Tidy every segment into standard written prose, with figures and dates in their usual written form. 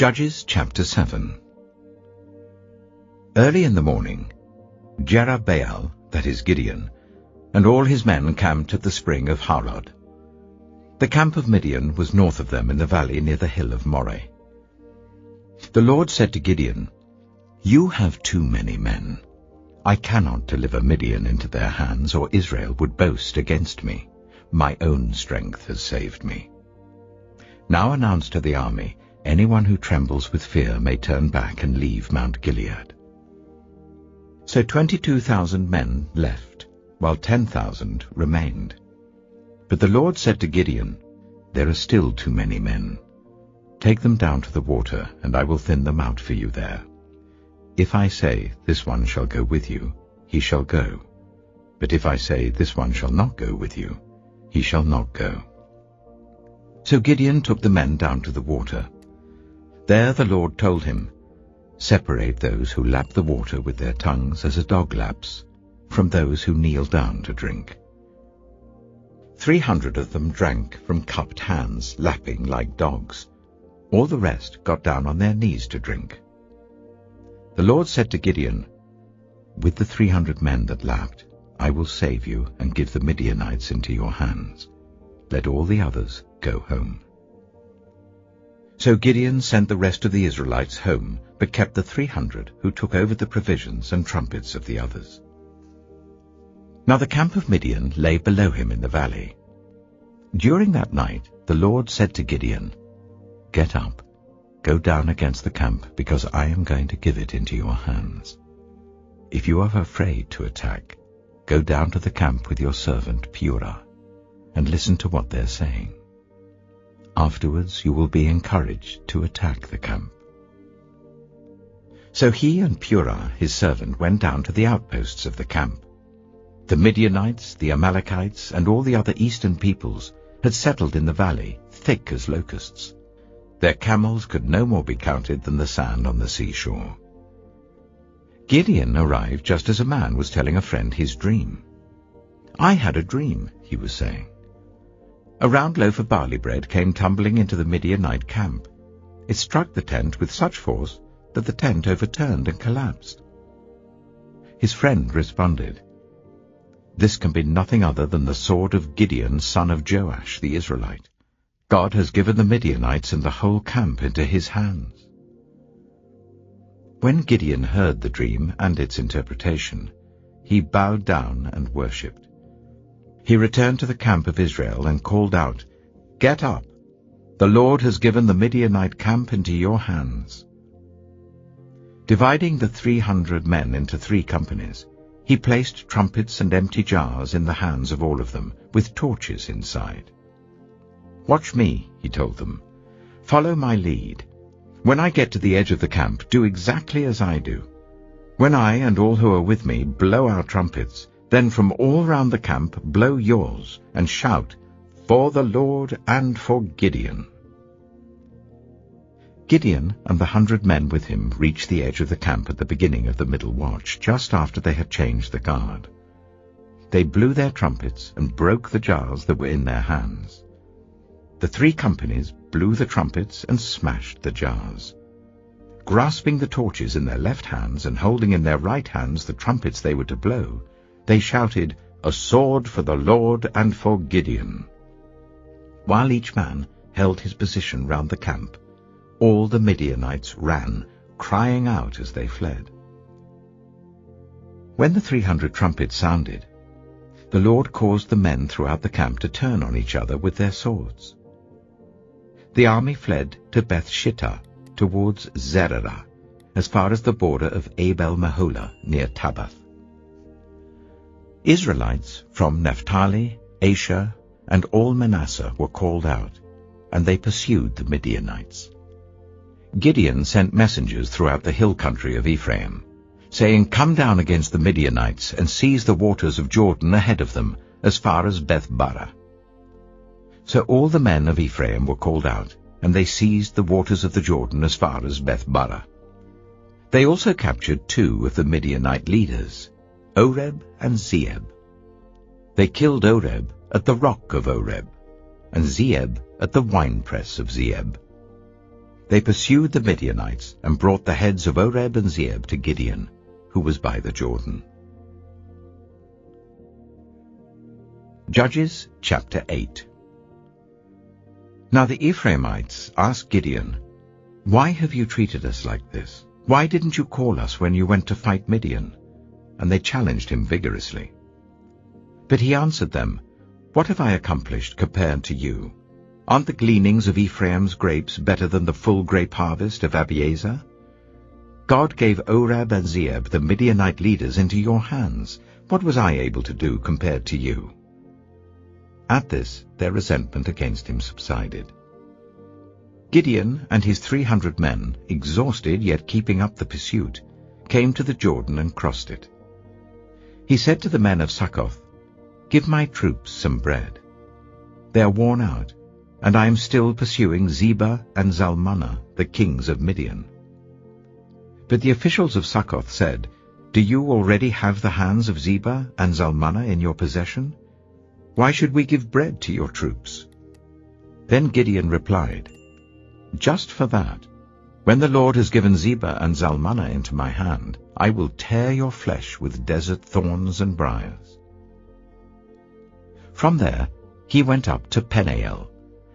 Judges chapter 7. Early in the morning, Jerubbaal, that is Gideon, and all his men camped at the spring of Harod. The camp of Midian was north of them in the valley near the hill of Moreh. The Lord said to Gideon, "You have too many men. I cannot deliver Midian into their hands, or Israel would boast against me. My own strength has saved me. Now announce to the army, anyone who trembles with fear may turn back and leave Mount Gilead." So 22,000 men left, while 10,000 remained. But the Lord said to Gideon, "There are still too many men. Take them down to the water, and I will thin them out for you there. If I say, 'This one shall go with you,' he shall go. But if I say, 'This one shall not go with you,' he shall not go." So Gideon took the men down to the water. There the Lord told him, "Separate those who lap the water with their tongues as a dog laps, from those who kneel down to drink." 300 of them drank from cupped hands, lapping like dogs. All the rest got down on their knees to drink. The Lord said to Gideon, "With the 300 men that lapped, I will save you and give the Midianites into your hands. Let all the others go home." So Gideon sent the rest of the Israelites home, but kept the 300 who took over the provisions and trumpets of the others. Now the camp of Midian lay below him in the valley. During that night the Lord said to Gideon, "Get up, go down against the camp, because I am going to give it into your hands. If you are afraid to attack, go down to the camp with your servant Purah, and listen to what they're saying. Afterwards you will be encouraged to attack the camp." So he and Purah, his servant, went down to the outposts of the camp. The Midianites, the Amalekites, and all the other eastern peoples had settled in the valley, thick as locusts. Their camels could no more be counted than the sand on the seashore. Gideon arrived just as a man was telling a friend his dream. "I had a dream," he was saying. "A round loaf of barley bread came tumbling into the Midianite camp. It struck the tent with such force that the tent overturned and collapsed." His friend responded, "This can be nothing other than the sword of Gideon, son of Joash, the Israelite. God has given the Midianites and the whole camp into his hands." When Gideon heard the dream and its interpretation, he bowed down and worshipped. He returned to the camp of Israel and called out, "Get up! The Lord has given the Midianite camp into your hands." Dividing the 300 men into 3 companies, he placed trumpets and empty jars in the hands of all of them, with torches inside. "Watch me," he told them. "Follow my lead. When I get to the edge of the camp, do exactly as I do. When I and all who are with me blow our trumpets, then from all round the camp blow yours, and shout, 'For the Lord and for Gideon.'" Gideon and the 100 men with him reached the edge of the camp at the beginning of the middle watch, just after they had changed the guard. They blew their trumpets and broke the jars that were in their hands. The 3 companies blew the trumpets and smashed the jars. Grasping the torches in their left hands and holding in their right hands the trumpets they were to blow, they shouted, "A sword for the Lord and for Gideon." While each man held his position round the camp, all the Midianites ran, crying out as they fled. When the 300 trumpets sounded, the Lord caused the men throughout the camp to turn on each other with their swords. The army fled to Beth-shittah, towards Zererah, as far as the border of Abel-Meholah near Tabbath. Israelites from Naphtali, Asher, and all Manasseh were called out, and they pursued the Midianites. Gideon sent messengers throughout the hill country of Ephraim, saying, "Come down against the Midianites and seize the waters of Jordan ahead of them, as far as Beth-barah." So all the men of Ephraim were called out, and they seized the waters of the Jordan as far as Beth-barah. They also captured 2 of the Midianite leaders, Oreb and Zeeb. They killed Oreb at the rock of Oreb, and Zeeb at the winepress of Zeeb. They pursued the Midianites and brought the heads of Oreb and Zeeb to Gideon, who was by the Jordan. Judges chapter 8. Now the Ephraimites asked Gideon, "Why have you treated us like this? Why didn't you call us when you went to fight Midian?" And they challenged him vigorously. But he answered them, "What have I accomplished compared to you? Aren't the gleanings of Ephraim's grapes better than the full grape harvest of Abiezer? God gave Oreb and Zeeb, the Midianite leaders, into your hands. What was I able to do compared to you?" At this, their resentment against him subsided. Gideon and his 300 men, exhausted yet keeping up the pursuit, came to the Jordan and crossed it. He said to the men of Succoth, "Give my troops some bread. They are worn out, and I am still pursuing Zebah and Zalmunna, the kings of Midian." But the officials of Succoth said, "Do you already have the hands of Zebah and Zalmunna in your possession? Why should we give bread to your troops?" Then Gideon replied, "Just for that, when the Lord has given Zebah and Zalmunna into my hand, I will tear your flesh with desert thorns and briars." From there he went up to Peniel,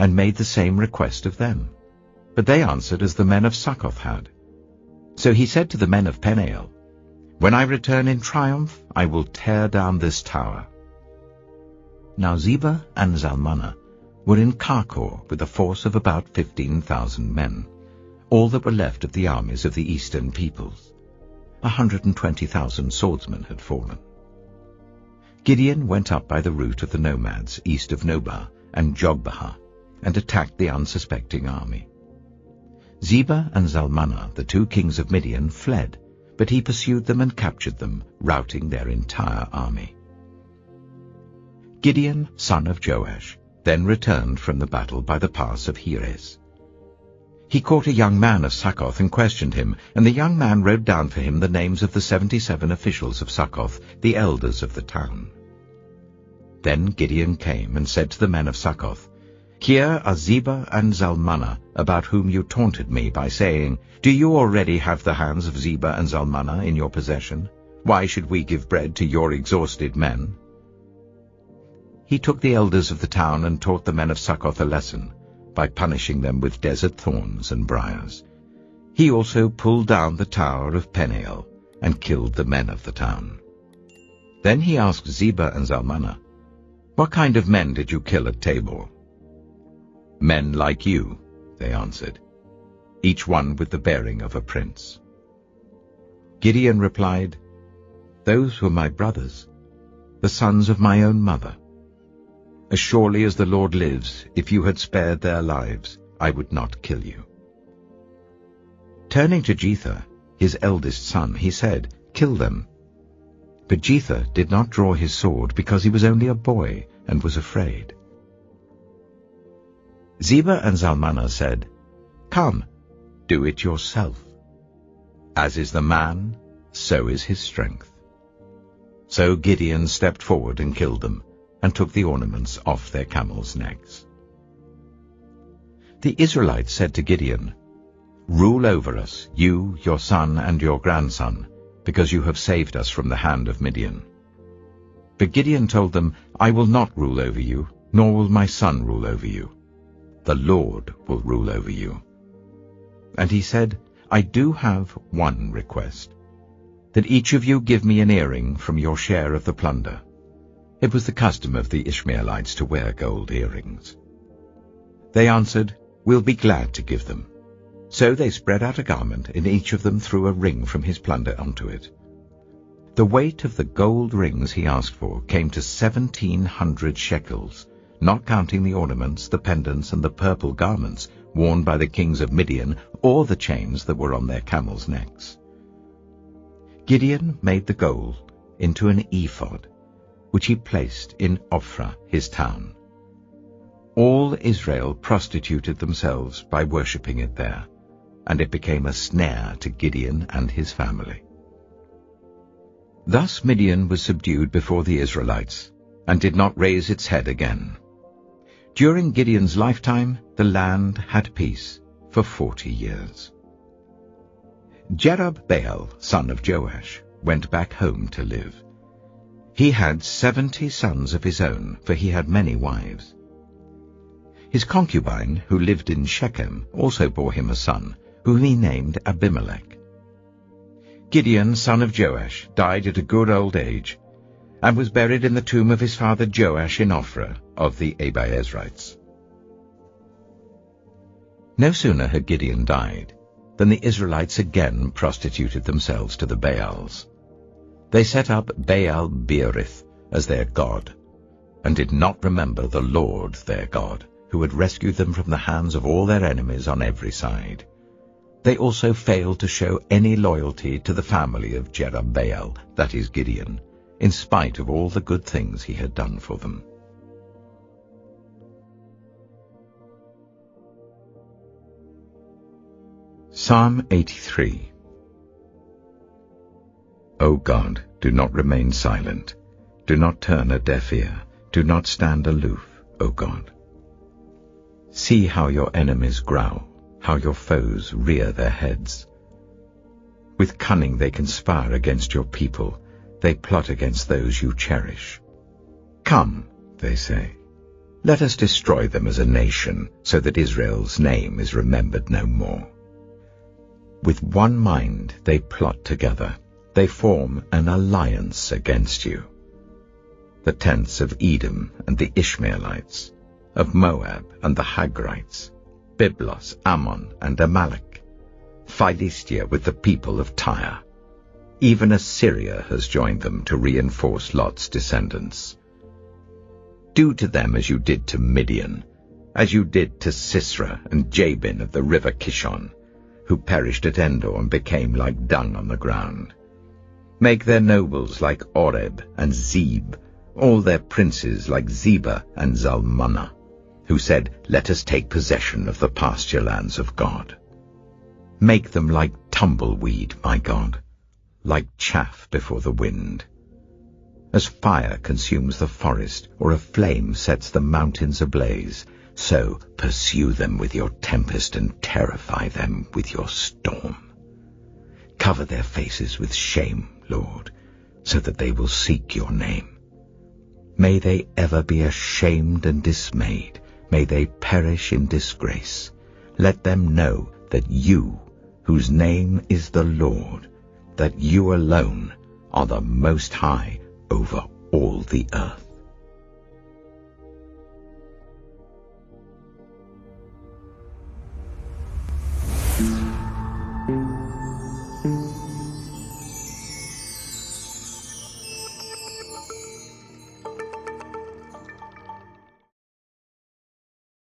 and made the same request of them. But they answered as the men of Succoth had. So he said to the men of Peniel, "When I return in triumph, I will tear down this tower." Now Zebah and Zalmunna were in Karkor with a force of about 15,000 men, all that were left of the armies of the eastern peoples. 120,000 swordsmen had fallen. Gideon went up by the route of the nomads east of Nobah and Jogbehah, and attacked the unsuspecting army. Zebah and Zalmunna, the 2 kings of Midian, fled, but he pursued them and captured them, routing their entire army. Gideon, son of Joash, then returned from the battle by the pass of Heres. He caught a young man of Succoth and questioned him, and the young man wrote down for him the names of the 77 officials of Succoth, the elders of the town. Then Gideon came and said to the men of Succoth, "Here are Zebah and Zalmunna, about whom you taunted me by saying, 'Do you already have the hands of Zebah and Zalmunna in your possession? Why should we give bread to your exhausted men?'" He took the elders of the town and taught the men of Succoth a lesson, by punishing them with desert thorns and briars. He also pulled down the tower of Peniel, and killed the men of the town. Then he asked Zebah and Zalmunna, "What kind of men did you kill at Tabor?" "Men like you," they answered, "each one with the bearing of a prince." Gideon replied, "Those were my brothers, the sons of my own mother. As surely as the Lord lives, if you had spared their lives, I would not kill you." Turning to Jether, his eldest son, he said, "Kill them." But Jether did not draw his sword, because he was only a boy and was afraid. Zebah and Zalmunna said, "Come, do it yourself. As is the man, so is his strength." So Gideon stepped forward and killed them, and took the ornaments off their camels' necks. The Israelites said to Gideon, "Rule over us, you, your son, and your grandson, because you have saved us from the hand of Midian." But Gideon told them, "I will not rule over you, nor will my son rule over you. The Lord will rule over you." And he said, "I do have one request, that each of you give me an earring from your share of the plunder." It was the custom of the Ishmaelites to wear gold earrings. They answered, "We'll be glad to give them." So they spread out a garment, and each of them threw a ring from his plunder onto it. The weight of the gold rings he asked for came to 1,700 shekels, not counting the ornaments, the pendants, and the purple garments worn by the kings of Midian, or the chains that were on their camels' necks. Gideon made the gold into an ephod, which he placed in Ophrah, his town. All Israel prostituted themselves by worshipping it there, and it became a snare to Gideon and his family. Thus Midian was subdued before the Israelites, and did not raise its head again. During Gideon's lifetime, the land had peace, for 40 years. Jerubbaal, son of Joash, went back home to live. He had 70 sons of his own, for he had many wives. His concubine, who lived in Shechem, also bore him a son, whom he named Abimelech. Gideon, son of Joash, died at a good old age, and was buried in the tomb of his father Joash in Ophrah of the Abiezrites. No sooner had Gideon died than the Israelites again prostituted themselves to the Baals. They set up Baal-Berith as their god, and did not remember the Lord their God, who had rescued them from the hands of all their enemies on every side. They also failed to show any loyalty to the family of Jerubbaal, that is Gideon, in spite of all the good things he had done for them. Psalm 83. O God, do not remain silent. Do not turn a deaf ear. Do not stand aloof, O God. See how your enemies growl, how your foes rear their heads. With cunning they conspire against your people. They plot against those you cherish. Come, they say, let us destroy them as a nation, so that Israel's name is remembered no more. With one mind they plot together. They form an alliance against you. The tents of Edom and the Ishmaelites, of Moab and the Hagrites, Byblos, Ammon, and Amalek, Philistia with the people of Tyre. Even Assyria has joined them to reinforce Lot's descendants. Do to them as you did to Midian, as you did to Sisera and Jabin of the river Kishon, who perished at Endor and became like dung on the ground. Make their nobles like Oreb and Zeb, all their princes like Zebah and Zalmunna, who said, let us take possession of the pasture lands of God. Make them like tumbleweed, my God, like chaff before the wind. As fire consumes the forest, or a flame sets the mountains ablaze, so pursue them with your tempest and terrify them with your storm. Cover their faces with shame, Lord, so that they will seek your name. May they ever be ashamed and dismayed. May they perish in disgrace. Let them know that you, whose name is the Lord, that you alone are the Most High over all the earth.